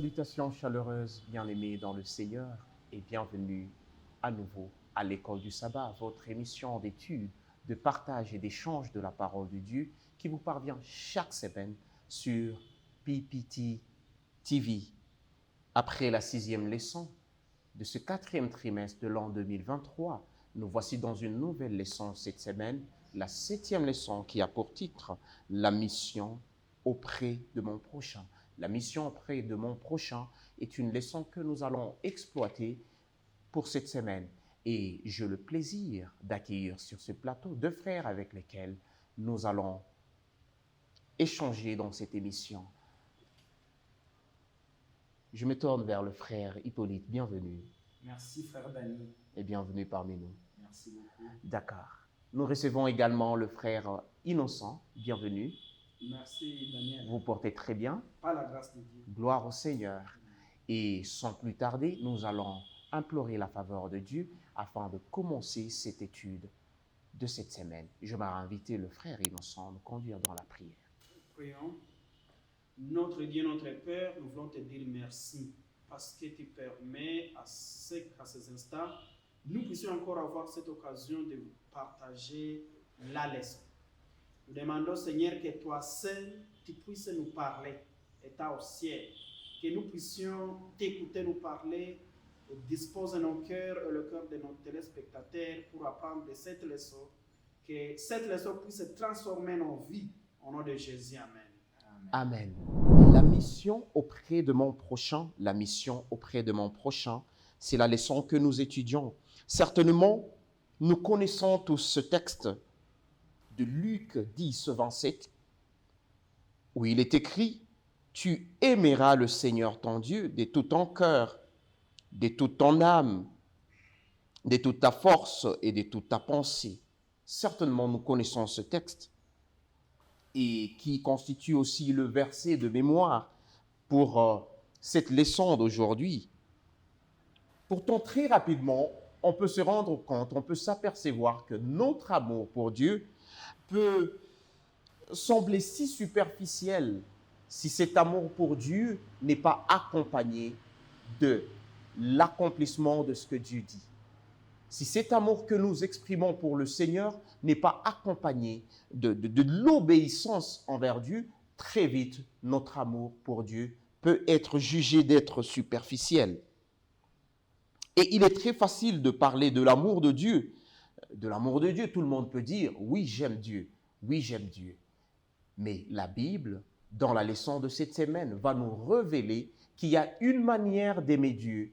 Salutations chaleureuses, bien-aimés dans le Seigneur, et bienvenue à nouveau à l'école du sabbat, votre émission d'études, de partage et d'échange de la parole de Dieu qui vous parvient chaque semaine sur PPT TV. Après la 6e leçon de ce 4e trimestre de l'an 2023, nous voici dans une nouvelle leçon cette semaine, la 7e leçon qui a pour titre « La mission auprès de mon prochain ». La mission auprès de mon prochain est une leçon que nous allons exploiter pour cette semaine. Et j'ai le plaisir d'accueillir sur ce plateau deux frères avec lesquels nous allons échanger dans cette émission. Je me tourne vers le frère Hippolyte. Bienvenue. Merci frère Dani. Et bienvenue parmi nous. Merci beaucoup. D'accord. Nous recevons également le frère Innocent. Bienvenue. Merci Daniel. Vous portez très bien. Par la grâce de Dieu. Gloire au Seigneur. Et sans plus tarder, nous allons implorer la faveur de Dieu afin de commencer cette étude de cette semaine. Je vais inviter le frère Innocent à nous conduire dans la prière. Prions. Notre Dieu, notre Père, nous voulons te dire merci parce que tu permets à ces instants, nous puissions encore avoir cette occasion de partager la leçon. Nous demandons, Seigneur, que toi seul, tu puisses nous parler, état au ciel, que nous puissions t'écouter nous parler, et dispose nos cœurs et le cœur de nos téléspectateurs pour apprendre de cette leçon, que cette leçon puisse transformer nos vies. Au nom de Jésus, Amen. Amen. La mission auprès de mon prochain, la mission auprès de mon prochain, c'est la leçon que nous étudions. Certainement, nous connaissons tous ce texte de Luc 10, 27, où il est écrit « Tu aimeras le Seigneur ton Dieu de tout ton cœur, de toute ton âme, de toute ta force et de toute ta pensée. » Certainement, nous connaissons ce texte et qui constitue aussi le verset de mémoire pour cette leçon d'aujourd'hui. Pourtant, très rapidement, on peut se rendre compte, on peut s'apercevoir que notre amour pour Dieu peut sembler si superficiel si cet amour pour Dieu n'est pas accompagné de l'accomplissement de ce que Dieu dit. Si cet amour que nous exprimons pour le Seigneur n'est pas accompagné de l'obéissance envers Dieu, très vite, notre amour pour Dieu peut être jugé d'être superficiel. Et il est très facile de parler de l'amour de Dieu. De l'amour de Dieu, tout le monde peut dire « oui, j'aime Dieu, oui, j'aime Dieu ». Mais la Bible, dans la leçon de cette semaine, va nous révéler qu'il y a une manière d'aimer Dieu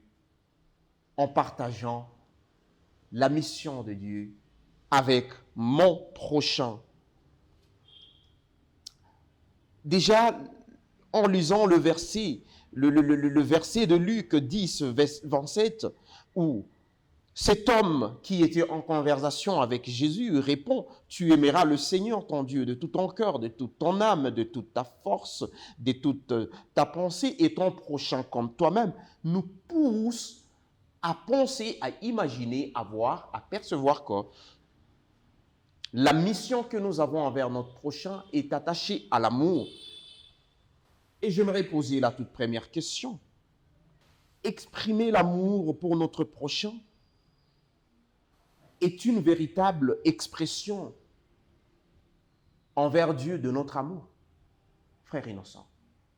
en partageant la mission de Dieu avec mon prochain. Déjà, en lisant le verset de Luc 10, 27, où cet homme qui était en conversation avec Jésus répond « Tu aimeras le Seigneur ton Dieu de tout ton cœur, de toute ton âme, de toute ta force, de toute ta pensée et ton prochain comme toi-même » nous pousse à penser, à imaginer, à voir, à percevoir que la mission que nous avons envers notre prochain est attachée à l'amour. Et j'aimerais poser la toute première question. Exprimer l'amour pour notre prochain est une véritable expression envers Dieu de notre amour. Frère Innocent,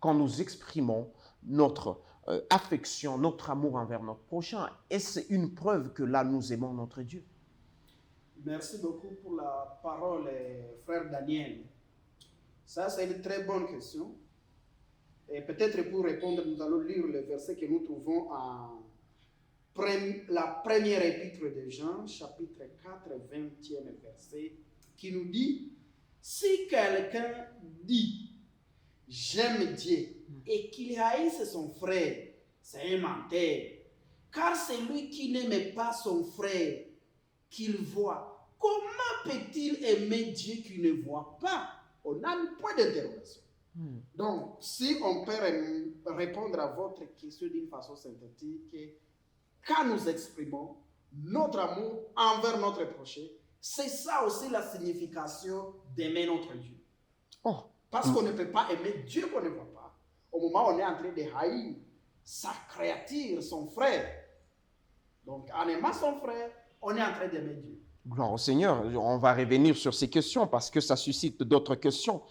quand nous exprimons notre affection, notre amour envers notre prochain, est-ce une preuve que là nous aimons notre Dieu? Merci beaucoup pour la parole, frère Daniel. Ça, c'est une très bonne question. Et peut-être pour répondre, nous allons lire le verset que nous trouvons en la première épître de Jean, chapitre 4, 20e verset, qui nous dit « Si quelqu'un dit « J'aime Dieu » et qu'il haïsse son frère, c'est un menteur. Car celui qui n'aime pas son frère qu'il voit, comment peut-il aimer Dieu qu'il ne voit pas? On a un point d'interrogation. Donc, si on peut répondre à votre question d'une façon synthétique, quand nous exprimons notre amour envers notre prochain, c'est ça aussi la signification d'aimer notre Dieu. Parce qu'on ne peut pas aimer Dieu qu'on ne voit pas. Au moment où on est en train de haïr sa créature, son frère. Donc, en aimant son frère, on est en train d'aimer Dieu. Gloire au Seigneur. On va revenir sur ces questions parce que ça suscite d'autres questions.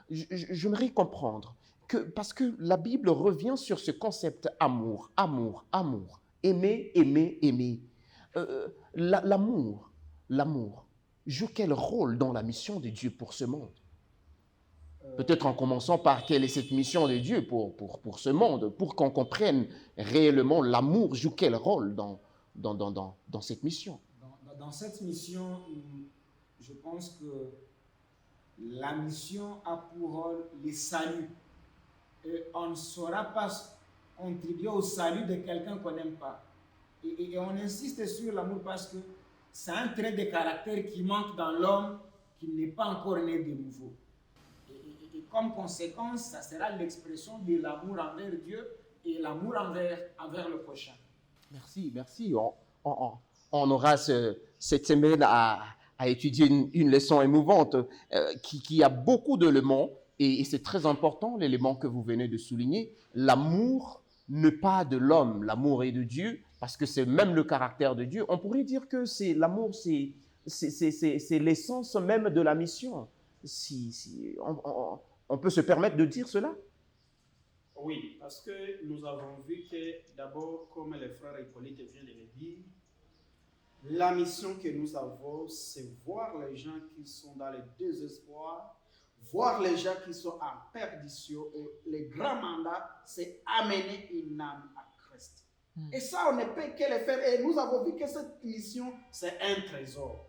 J'aimerais comprendre que, parce que la Bible revient sur ce concept amour, amour, amour. Aimer, aimer, aimer. L'amour joue quel rôle dans la mission de Dieu pour ce monde? Peut-être en commençant par quelle est cette mission de Dieu pour ce monde, pour qu'on comprenne réellement l'amour joue quel rôle dans cette mission. Dans cette mission, je pense que la mission a pour rôle le salut. Et on ne saura pas contribuer au salut de quelqu'un qu'on n'aime pas. Et on insiste sur l'amour parce que c'est un trait de caractère qui manque dans l'homme qui n'est pas encore né de nouveau. Et comme conséquence, ça sera l'expression de l'amour envers Dieu et l'amour envers le prochain. Merci. On aura cette semaine à étudier une leçon émouvante qui a beaucoup d'éléments et c'est très important, l'élément que vous venez de souligner. L'amour n'est pas de l'homme, l'amour est de Dieu parce que c'est même le caractère de Dieu. On pourrait dire que l'amour, c'est l'essence même de la mission. On peut se permettre de dire cela? Oui, parce que nous avons vu que d'abord, comme le frère Hippolyte vient de le dire, la mission que nous avons, c'est voir les gens qui sont dans le désespoir, voir les gens qui sont en perdition. Et le grand mandat, c'est amener une âme à Christ. Et ça, on ne peut que le faire. Et nous avons vu que cette mission, c'est un trésor.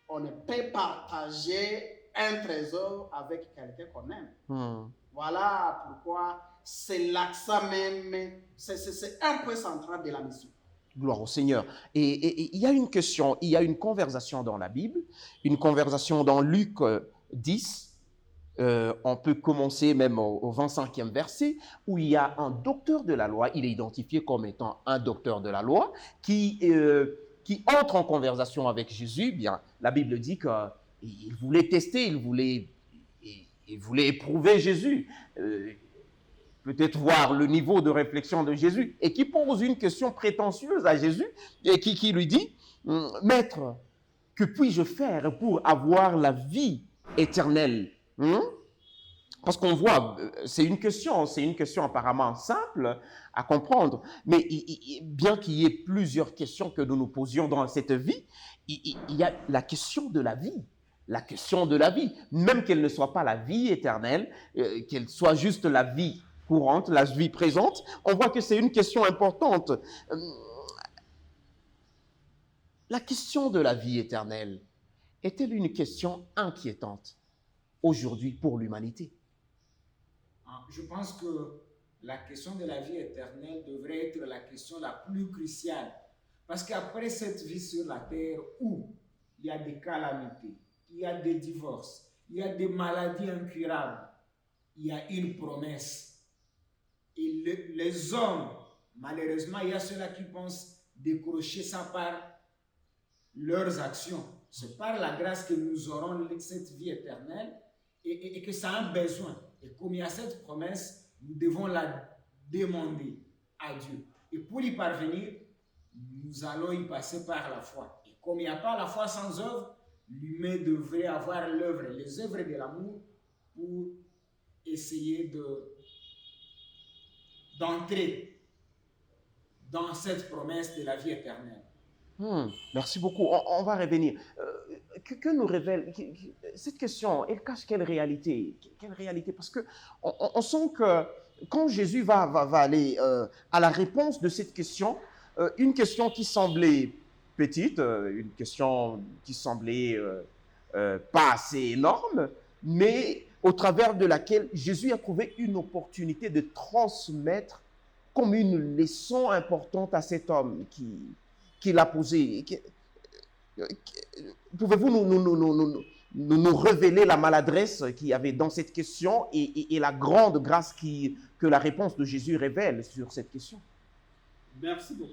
On ne peut partager un trésor avec quelqu'un qu'on aime. Voilà pourquoi c'est l'accent même, c'est un point central de la mission. Gloire au Seigneur. Et il y a une question, il y a une conversation dans la Bible, une conversation dans Luc 10, on peut commencer même au 25e verset, où il y a un docteur de la loi, il est identifié comme étant un docteur de la loi, qui entre en conversation avec Jésus. Bien, la Bible dit qu'il voulait tester, il voulait éprouver Jésus. Peut-être voir le niveau de réflexion de Jésus, et qui pose une question prétentieuse à Jésus, et qui lui dit, « Maître, que puis-je faire pour avoir la vie éternelle ?» Parce qu'on voit, c'est une question apparemment simple à comprendre, mais bien qu'il y ait plusieurs questions que nous nous posions dans cette vie, il y a la question de la vie. La question de la vie, même qu'elle ne soit pas la vie éternelle, qu'elle soit juste la vie courante, la vie présente, on voit que c'est une question importante. La question de la vie éternelle est-elle une question inquiétante aujourd'hui pour l'humanité? Je pense que la question de la vie éternelle devrait être la question la plus cruciale. Parce qu'après cette vie sur la terre où il y a des calamités, il y a des divorces, il y a des maladies incurables, il y a une promesse. Et les hommes, malheureusement, il y a ceux-là qui pensent décrocher ça par leurs actions. C'est par la grâce que nous aurons cette vie éternelle et que ça a un besoin. Et comme il y a cette promesse, nous devons la demander à Dieu. Et pour y parvenir, nous allons y passer par la foi. Et comme il n'y a pas la foi sans œuvre, l'humain devrait avoir les œuvres de l'amour pour essayer d'entrer dans cette promesse de la vie éternelle. Merci beaucoup. On va revenir. Que nous révèle cette question? Elle cache quelle réalité? Quelle réalité? Parce qu'on sent que quand Jésus va aller à la réponse de cette question, une question qui semblait petite, une question qui semblait pas assez énorme, mais au travers de laquelle Jésus a trouvé une opportunité de transmettre comme une leçon importante à cet homme qui l'a posé. Pouvez-vous nous révéler la maladresse qu'il y avait dans cette question et la grande grâce que la réponse de Jésus révèle sur cette question? Merci beaucoup.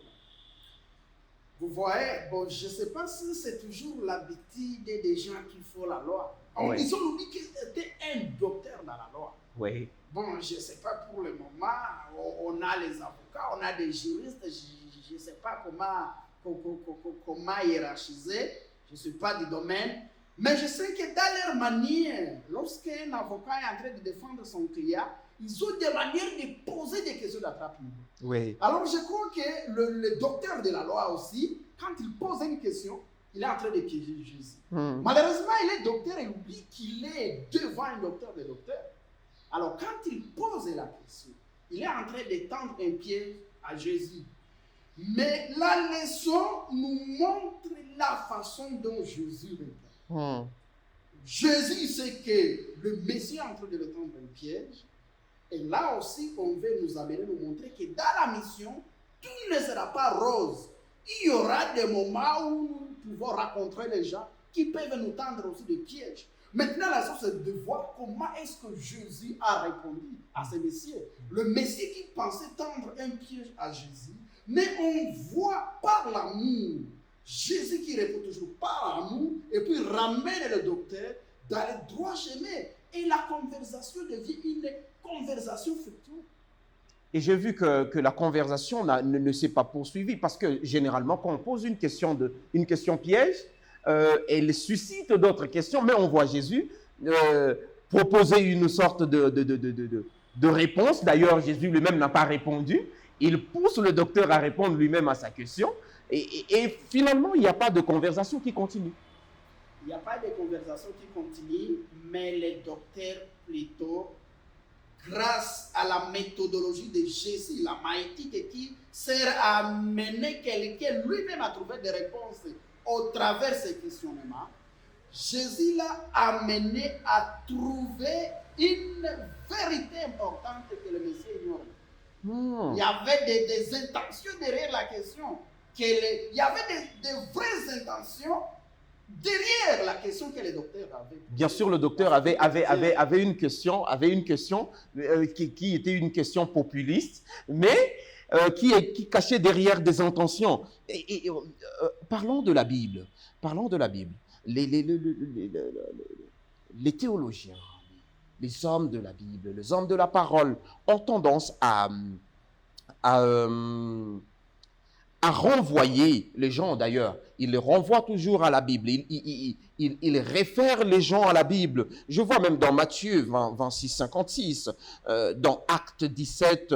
Vous voyez, bon, je ne sais pas si c'est toujours l'habitude des gens qui font la loi. Oui. Ils ont oublié qu'il était un docteur dans la loi. Oui. Bon, je ne sais pas pour le moment, on a les avocats, on a des juristes, je ne sais pas comment hiérarchiser, je ne suis pas du domaine, mais je sais que dans leur manière, lorsqu'un avocat est en train de défendre son client, ils ont des manières de poser des questions d'attrape-niveau. Oui. Alors je crois que le docteur de la loi aussi, quand il pose une question, il est en train de piéger Jésus. Malheureusement, il est docteur et oublie qu'il est devant un docteur de docteurs. Alors quand il pose la question, il est en train de tendre un piège à Jésus. Mais la leçon nous montre la façon dont Jésus répond. Jésus sait que le Messie est en train de le tendre un piège. Et là aussi, on veut nous amener, nous montrer que dans la mission, tout ne sera pas rose. Il y aura des moments où nous pouvons rencontrer les gens qui peuvent nous tendre aussi des pièges. Maintenant, la chose c'est de voir comment est-ce que Jésus a répondu à ce Messie. Le Messie qui pensait tendre un piège à Jésus, mais on voit par l'amour, Jésus qui répond toujours par l'amour, et puis ramène le docteur dans le droit chemin. Et la conversation devient une conversation fructueuse. Et j'ai vu que la conversation ne s'est pas poursuivie parce que généralement, quand on pose une question piège, elle suscite d'autres questions, mais on voit Jésus proposer une sorte de réponse. D'ailleurs, Jésus lui-même n'a pas répondu. Il pousse le docteur à répondre lui-même à sa question. Et finalement, il n'y a pas de conversation qui continue. Il n'y a pas de conversation qui continue, mais les docteurs plutôt, grâce à la méthodologie de Jésus, la maïtique qui sert à amener quelqu'un lui-même à trouver des réponses au travers de ces questionnements, Jésus l'a amené à trouver une vérité importante que le Messie ignorait. Il y avait des intentions derrière la question. Il y avait des vraies intentions derrière la question que le docteur avait. Bien sûr, le docteur avait une question qui était une question populiste, mais qui cachait derrière des intentions. Parlons de la Bible. Les théologiens, les hommes de la Bible, les hommes de la parole ont tendance à renvoyer les gens, d'ailleurs. Ils les renvoient toujours à la Bible. Ils réfèrent les gens à la Bible. Je vois même dans Matthieu 26, 56, dans Actes 17,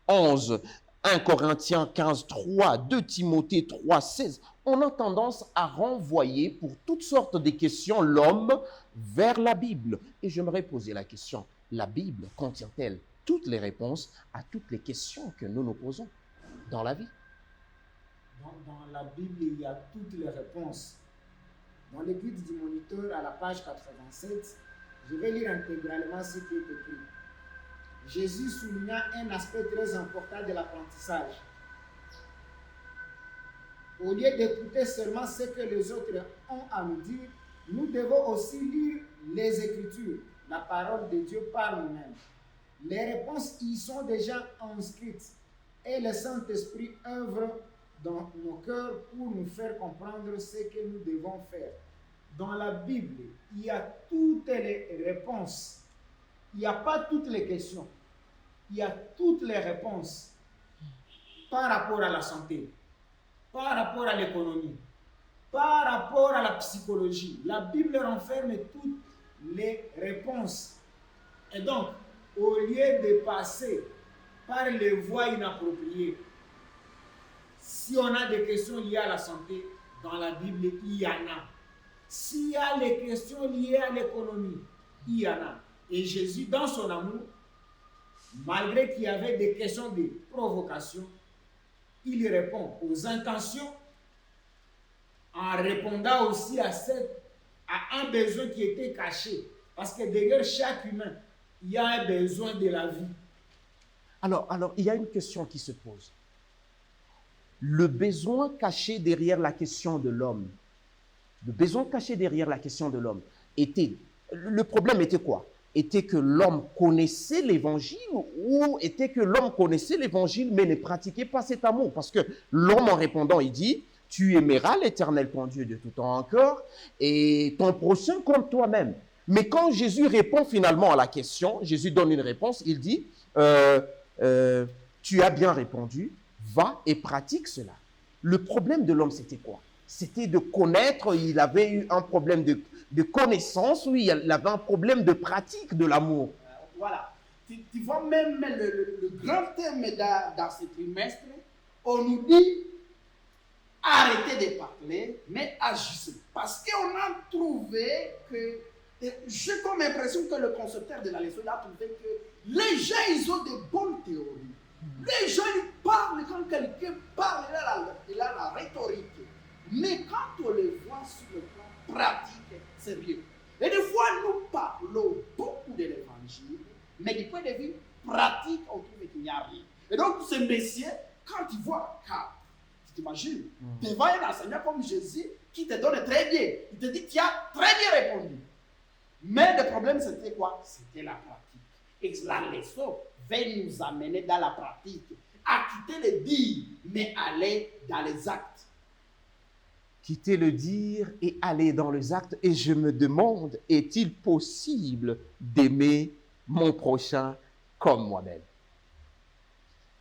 11, 1 Corinthiens 15, 3, 2 Timothée 3, 16. On a tendance à renvoyer pour toutes sortes de questions l'homme vers la Bible. Et j'aimerais poser la question, la Bible contient-elle toutes les réponses à toutes les questions que nous nous posons dans la vie? Dans la Bible, il y a toutes les réponses. Dans le guide du moniteur, à la page 87, je vais lire intégralement ce qui est écrit. Jésus souligna un aspect très important de l'apprentissage. Au lieu d'écouter seulement ce que les autres ont à nous dire, nous devons aussi lire les Écritures, la parole de Dieu par nous-mêmes. Les réponses y sont déjà inscrites et le Saint-Esprit œuvre dans nos cœurs pour nous faire comprendre ce que nous devons faire. Dans la Bible, il y a toutes les réponses. Il n'y a pas toutes les questions. Il y a toutes les réponses par rapport à la santé, par rapport à l'économie, par rapport à la psychologie. La Bible renferme toutes les réponses. Et donc, au lieu de passer par les voies inappropriées, si on a des questions liées à la santé, dans la Bible, il y en a. S'il y a les questions liées à l'économie, il y en a. Et Jésus, dans son amour, malgré qu'il y avait des questions de provocation, il répond aux intentions en répondant aussi à un besoin qui était caché. Parce que derrière chaque humain, il y a un besoin de la vie. Alors, il y a une question qui se pose. Le besoin caché derrière la question de l'homme, le problème était quoi? Était que l'homme connaissait l'évangile ou était que l'homme connaissait l'évangile mais ne pratiquait pas cet amour? Parce que l'homme, en répondant, il dit, tu aimeras l'Éternel ton Dieu de tout ton cœur et ton prochain comme toi-même. Mais quand Jésus répond finalement à la question, Jésus donne une réponse, il dit, tu as bien répondu, va et pratique cela. Le problème de l'homme, c'était quoi? C'était de connaître, il avait eu un problème de connaissance, oui, il avait un problème de pratique de l'amour. Voilà. Tu vois, même le grand thème dans ce trimestre, on nous dit arrêtez de parler, mais agissez. Parce qu'on a trouvé que, j'ai comme impression que le concepteur de la leçon a trouvé que les gens, ils ont de bonnes théories. Les gens, ils parlent, quand quelqu'un parle, il a la rhétorique. Mais quand on les voit sur le plan pratique, sérieux. Et des fois, nous parlons beaucoup de l'évangile, mais du point de vue pratique, on trouve qu'il n'y a rien. Et donc, ce messieurs, quand il voit, tu t'imagines, devant un enseignant comme Jésus, qui te donne très bien, il te dit, tu as très bien répondu. Mais le problème, c'était quoi? C'était la pratique. Et la leçon va nous amener dans la pratique, à quitter le dire, mais aller dans les actes. Quitter le dire et aller dans les actes. Et je me demande, est-il possible d'aimer mon prochain comme moi-même?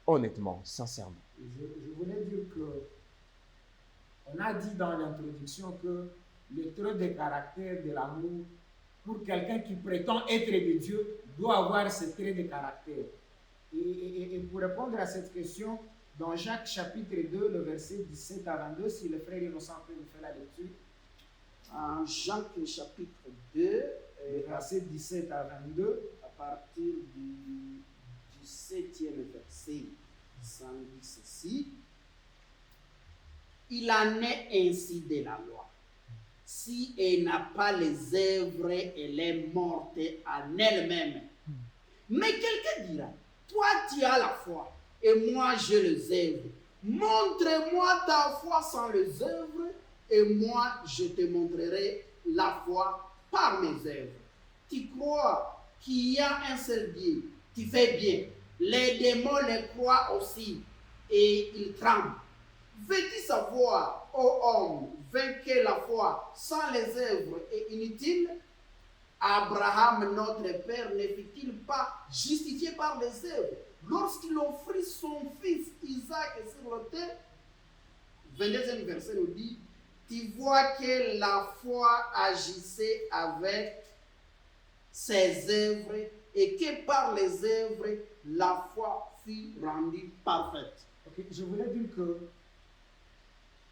Honnêtement, sincèrement. Je voulais dire que on a dit dans l'introduction que le trait de caractère de l'amour, pour quelqu'un qui prétend être de Dieu, doit avoir ce trait de caractère. Et pour répondre à cette question, dans Jacques chapitre 2, le verset 17 à 22, si le frère Innocent peut nous faire la lecture. En Jacques chapitre 2, verset 17 à 22, à partir du 7e verset, ça dit ceci. Il en est ainsi de la loi. Si elle n'a pas les œuvres, elle est morte en elle-même. Mais quelqu'un dira, toi tu as la foi, et moi j'ai les œuvres. Montre-moi ta foi sans les œuvres, et moi je te montrerai la foi par mes œuvres. Tu crois qu'il y a un seul Dieu, tu fais bien. Les démons les croient aussi, et ils tremblent. Veux-tu savoir, ô homme, que la foi sans les œuvres est inutile? Abraham, notre père, ne fut-il pas justifié par les œuvres lorsqu'il offrit son fils Isaac sur l'autel? 22e verset nous dit, tu vois que la foi agissait avec ses œuvres et que par les œuvres, la foi fut rendue parfaite. Okay. Je voulais dire que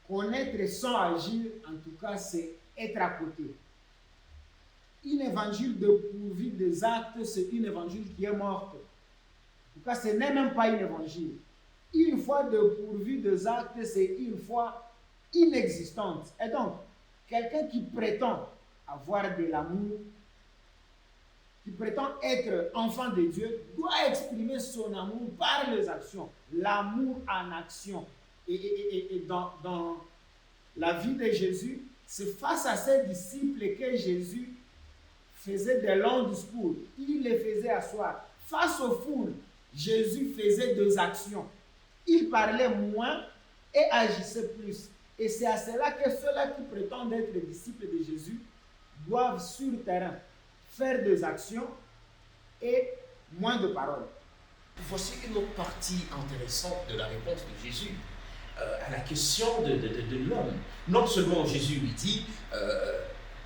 connaître sans agir, en tout cas, c'est être à côté. Un évangile dépourvu des actes, c'est un évangile qui est mort. En tout cas, ce n'est même pas un évangile. Une foi dépourvue des actes, c'est une foi inexistante. Et donc, quelqu'un qui prétend avoir de l'amour, qui prétend être enfant de Dieu, doit exprimer son amour par les actions. L'amour en action. Et dans la vie de Jésus, c'est face à ses disciples que Jésus faisait des longs discours. Il les faisait asseoir. Face aux foules, Jésus faisait deux actions. Il parlait moins et agissait plus. Et c'est à cela que ceux-là qui prétendent être les disciples de Jésus doivent sur le terrain faire des actions et moins de paroles. Voici une autre partie intéressante de la réponse de Jésus à la question de l'homme. Non seulement Jésus lui dit,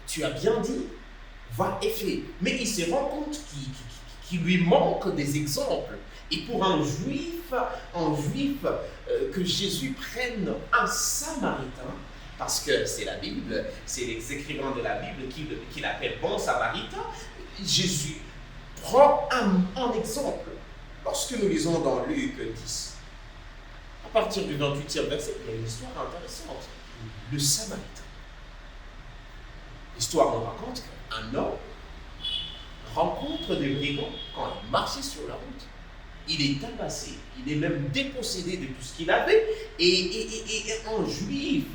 tu as bien dit, va et fais. Mais il se rend compte qu'il lui manque des exemples. Et pour un juif, que Jésus prenne un samaritain, parce que c'est la Bible, c'est les écrivains de la Bible qui l'appellent bon samaritain, Jésus prend un exemple. Lorsque nous lisons dans Luc 10, à partir du 28e verset, il y a une histoire intéressante. Le samaritain. L'histoire nous raconte qu'un homme rencontre des brigands quand il marchait sur la route. Il est tabassé, il est même dépossédé de tout ce qu'il avait. Et un juif,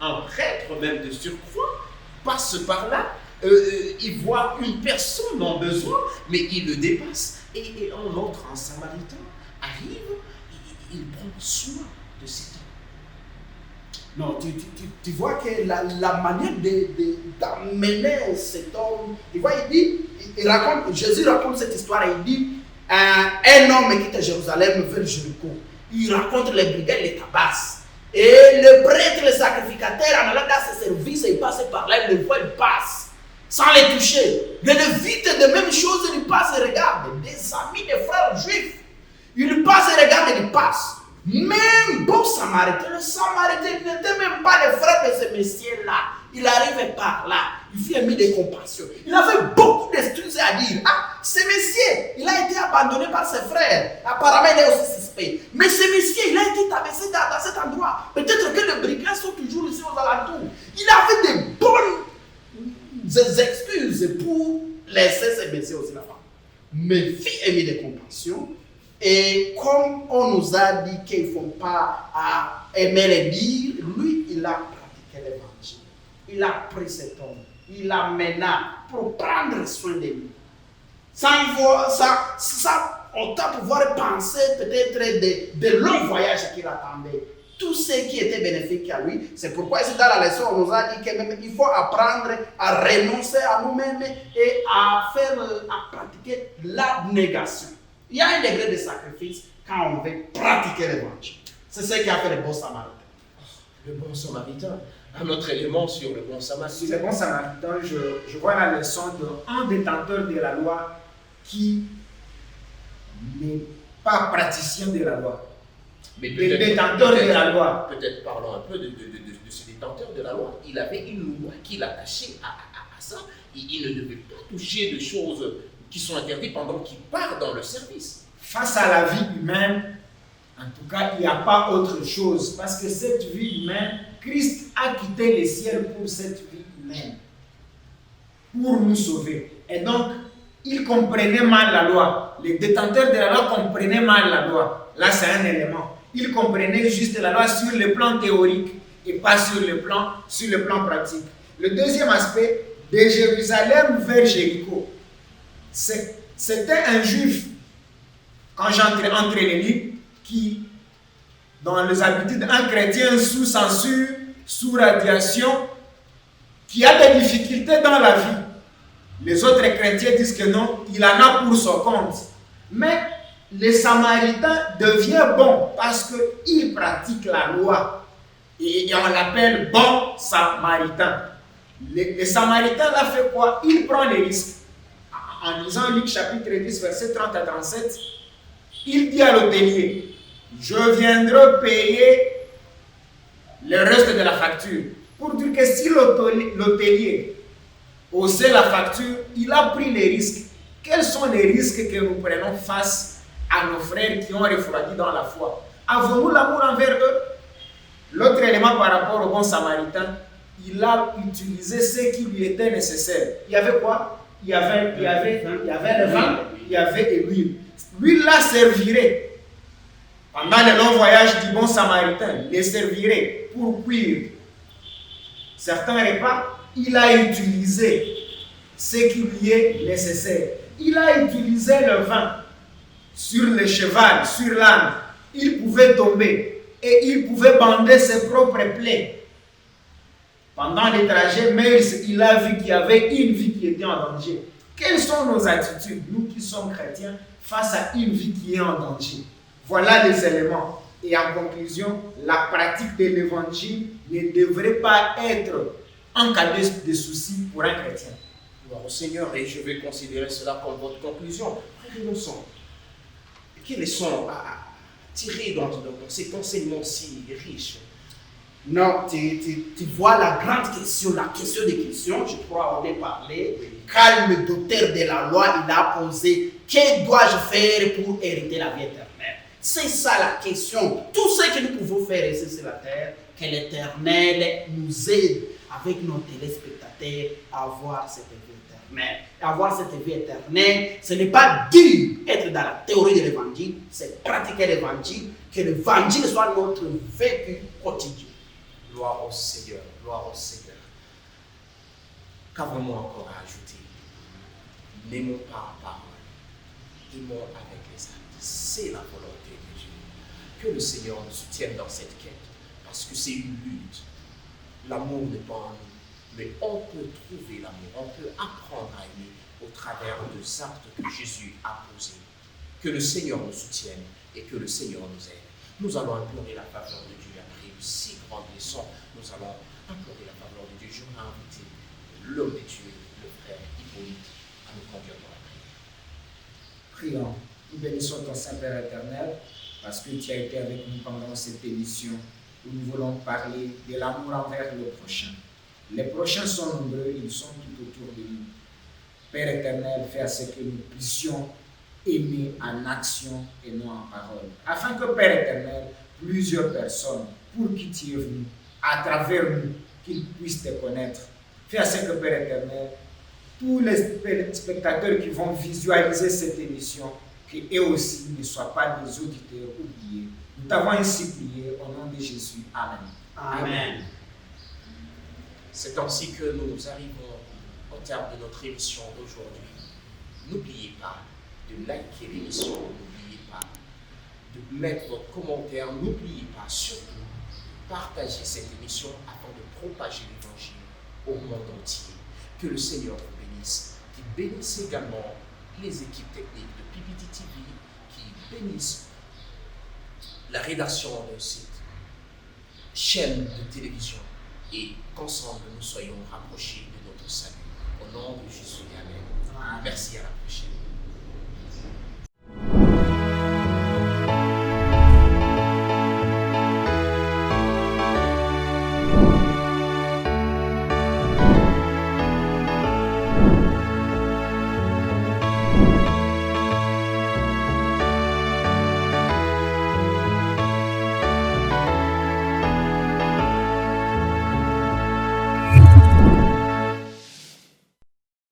un prêtre même de surcroît, passe par là, il voit une personne en besoin, mais il le dépasse. Et un samaritain arrive, il prend soin de cet homme. Non, tu vois que la manière d'amener cet homme, tu vois, Jésus raconte cette histoire et il dit, un homme quitte Jérusalem vers Jéricho. Il raconte les brigades, les tabacs. Et le prêtre, le sacrificateur, en allant dans ses services, il passe par là, il le voit, il passe, sans les toucher. Le Lévite, de même chose, il passe et regarde. Des amis, des frères juifs, il passe et regarde et il passe. Même bon Samaritain, le Samaritain n'était même pas le frère de ce messieurs-là. Il arrivait par là, il fit un mis de compassion. Il avait beaucoup d'excuses à dire. Ah, ce monsieur, il a été abandonné par ses frères. Apparemment, il est aussi suspect. Mais ce monsieur, il a été tabassé dans cet endroit. Peut-être que les brigands sont toujours ici aux alentours. Il avait de bonnes excuses pour laisser ce monsieur aussi là-bas. Mais fit un mis de compassion. Et comme on nous a dit qu'il ne faut pas aimer les dire, lui, il a pratiqué l'évangile. Il a pris cet homme, il l'amena pour prendre soin de lui. On t'a pouvoir penser peut-être de longs voyages qu'il attendait. Tout ce qui était bénéfique à lui. C'est pourquoi ici dans la leçon, on nous a dit qu'il faut apprendre à renoncer à nous-mêmes et à pratiquer l'abnégation. Il y a un degré de sacrifice quand on veut pratiquer l'évangile. C'est ce qui a fait le bon Samaritain. Le bon Samaritain. Un autre élément sur le bon Samaritain. Sur le bon Samaritain, je vois la leçon d'un détenteur de la loi qui n'est pas praticien de la loi. Mais le détenteur de la loi. Peut-être parlons un peu de ce détenteur de la loi. Il avait une loi qui l'attachait à ça. Il ne devait pas toucher de choses qui sont interdites pendant qu'il part dans le service. Face à la vie humaine, en tout cas, il n'y a pas autre chose. Parce que cette vie humaine, Christ a quitté les ciels pour cette vie humaine, pour nous sauver. Et donc, il comprenait mal la loi. Les détenteurs de la loi comprenaient mal la loi. Là, c'est un élément. Ils comprenaient juste la loi sur le plan théorique et pas sur le plan pratique. Le deuxième aspect, de Jérusalem vers Jéricho. C'était un juif, quand j'entrais entre les livres, qui, dans les habitudes, un chrétien sous censure, sous radiation, qui a des difficultés dans la vie. Les autres chrétiens disent que non, il en a pour son compte. Mais les Samaritains deviennent bons parce qu'ils pratiquent la loi. Et on l'appelle bon Samaritain. Les Samaritains là fait quoi? Ils prennent les risques. En lisant Luc chapitre 10, verset 30 à 37, il dit à l'hôtelier, je viendrai payer le reste de la facture. Pour dire que si l'hôtelier osait la facture, il a pris les risques. Quels sont les risques que nous prenons face à nos frères qui ont refroidi dans la foi? Avons-nous l'amour envers eux? L'autre élément par rapport au bon Samaritain, il a utilisé ce qui lui était nécessaire. Il y avait quoi? Il y avait le vin, il y avait l'huile. L'huile là servirait. Pendant le long voyage du bon Samaritain, il les servirait pour cuire certains repas. Il a utilisé ce qui lui est nécessaire. Il a utilisé le vin sur le cheval, sur l'âne. Il pouvait tomber et il pouvait bander ses propres plaies. Pendant les trajets, mais il a vu qu'il y avait une vie qui était en danger. Quelles sont nos attitudes, nous qui sommes chrétiens, face à une vie qui est en danger? Voilà les éléments. Et en conclusion, la pratique de l'évangile ne devrait pas être un cas de souci pour un chrétien. Gloire au Seigneur, et je vais considérer cela comme votre conclusion. Quelles leçons à tirer dans cet enseignement si riche? Non, tu vois la grande question, la question des questions, je crois on est parlé. Quand le docteur de la loi, il a posé, que dois-je faire pour hériter la vie éternelle? C'est ça la question. Tout ce que nous pouvons faire ici sur la terre, que l'Éternel nous aide avec nos téléspectateurs à avoir cette vie éternelle. Avoir cette vie éternelle, ce n'est pas dire être dans la théorie de l'évangile, c'est pratiquer l'évangile, que l'évangile soit notre vécu quotidien. Gloire au Seigneur, gloire au Seigneur. Qu'avons-nous encore à ajouter? N'aimons pas la parole, aimons avec les actes. C'est la volonté de Dieu. Que le Seigneur nous soutienne dans cette quête. parce que c'est une lutte. L'amour n'est pas en nous, mais on peut trouver l'amour, on peut apprendre à aimer au travers des actes que Jésus a posés. Que le Seigneur nous soutienne et que le Seigneur nous aide. Nous allons implorer la faveur de Dieu après une si grande leçon. Nous allons implorer la faveur de Dieu. Je vais inviter l'homme de Dieu, le frère Hippolyte, à nous conduire dans la prière. Prions. Nous bénissons ton Saint-Père éternel parce que tu as été avec nous pendant cette émission où nous voulons parler de l'amour envers le prochain. Les prochains sont nombreux, ils sont tout autour de nous. Père éternel, fais à ce que nous puissions aimer en action et non en parole. Afin que, Père éternel, plusieurs personnes, pour qui tu es venu, à travers nous, qu'ils puissent te connaître. Fais à ce que, Père éternel, tous les spectateurs qui vont visualiser cette émission, qu'eux aussi ne soient pas des auditeurs oubliés. Nous t'avons ainsi prié au nom de Jésus. Amen. Amen. C'est ainsi que nous arrivons au terme de notre émission d'aujourd'hui. N'oubliez pas de liker l'émission, n'oubliez pas de mettre votre commentaire, n'oubliez pas surtout de partager cette émission afin de propager l'évangile au monde entier. Que le Seigneur vous bénisse, qu'il bénisse également les équipes techniques de PPT TV, qui bénissent la rédaction de cette chaîne de télévision et qu'ensemble nous soyons rapprochés de notre salut. Au nom de Jésus, Amen. Merci, à la prochaine.